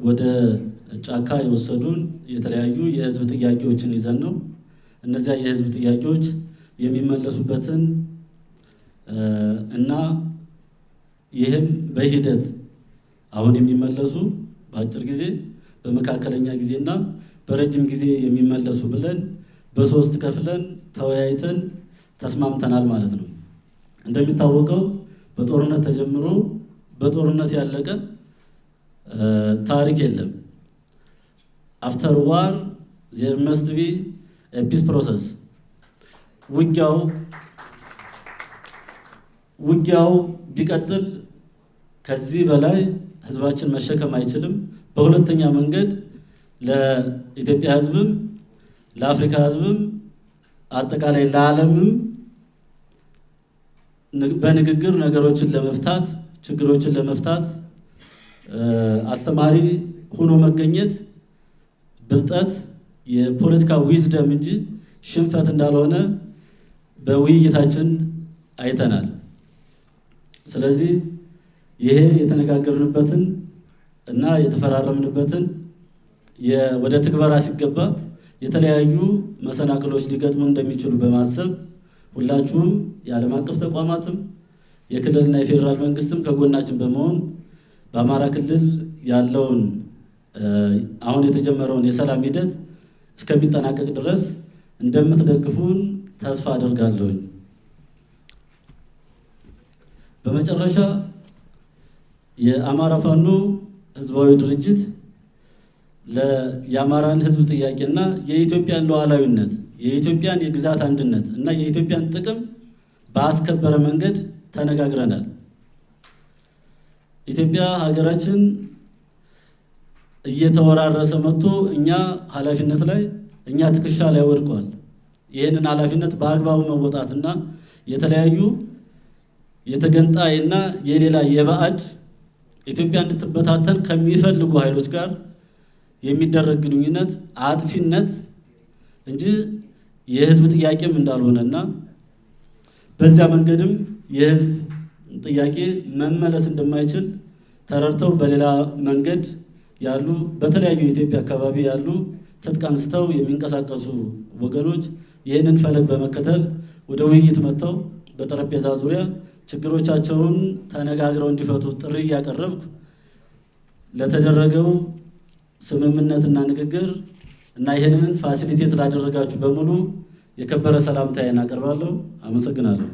ወደ ጫካ የወሰዱን የተለያዩ የህዝብ ጥያቄዎችን ይዘን ነው። እነዚያ የህዝብ ጥያቄዎች የሚመለሱበትን እና ይህም በሂደት አሁን የሚመለሱ በአጭር ጊዜ በመካከለኛ ጊዜና በረጅም ጊዜ የሚመለሱ ብለን በሶስት ከፍለን ተወያይተን ተስማምተናል ማለት ነው። እንደሚታወቀው በጦርነት ተጀምሮ በጦርነት ያለቀ ታሪክ የለም። አፍተር ዋር there must be a peace process። ውጊያው ቢቀጥል ከዚህ በላይ ህዝባችን መሸከም አይችልም። በሁለተኛ መንገድ ለኢትዮጵያ ህዝብም ለአፍሪካ ህዝብም አጠቃላይ ለዓለምም በንግግር ነገሮችን ለመፍታት ችግሮችን ለመፍታት አስተማሪ ሆኖ መገኘት ብልጠት የፖለቲካ ዊዝደም እንጂ ሽንፈት እንዳልሆነ በውይይታችን አይተናል። ስለዚህ ይሄ የተነጋገርንበትን እና የተፈራረምንበትን ወደ ትግበራ ሲገባ የተለያዩ መሰናክሎች ሊገጥሙ እንደሚችሉ በማሰብ ሁላችሁም የዓለም አቀፍ ተቋማትም የክልልና የፌደራል መንግስትም ከጎናችን በመሆን በአማራ ክልል ያለውን አሁን የተጀመረውን የሰላም ሂደት እስከሚጠናቀቅ ድረስ እንደምትደግፉን ተስፋ አደርጋለሁ። በመጨረሻ የአማራ ፋኖ ህዝባዊ ድርጅት የአማራን ህዝብ ጥያቄና የኢትዮጵያን ሉዓላዊነት የኢትዮጵያን የግዛት አንድነት እና የኢትዮጵያን ጥቅም በአስከበረ መንገድ ተነጋግረናል። ኢትዮጵያ ሀገራችን እየተወራረሰ መጥቶ እኛ ኃላፊነት ላይ እኛ ትከሻ ላይ ወድቋል። ይሄንን ኃላፊነት በአግባቡ መወጣትና የተለያዩ የተገንጣይና የሌላ የባዕድ ኢትዮጵያ እንድትበታተን ከሚፈልጉ ኃይሎች ጋር የሚደረግ ግንኙነት አጥፊነት እንጂ የህዝብ ጥያቄም እንዳልሆነና በዚያ መንገድም የህዝብ ጥያቄ መመለስ እንደማይችል ተረድተው በሌላ መንገድ ያሉ በተለያዩ የኢትዮጵያ አካባቢ ያሉ ትጥቅ አንስተው የሚንቀሳቀሱ ወገኖች ይህንን ፈለግ በመከተል ወደ ውይይት መጥተው በጠረጴዛ ዙሪያ ችግሮቻቸውን ተነጋግረው እንዲፈቱ ጥሪ ያቀረብኩ ለተደረገው ስምምነትና ንግግር እና ይሄንን ፋሲሊቴት ላደረጋችሁ በሙሉ የከበረ ሰላምታዬን አቀርባለሁ። አመሰግናለሁ።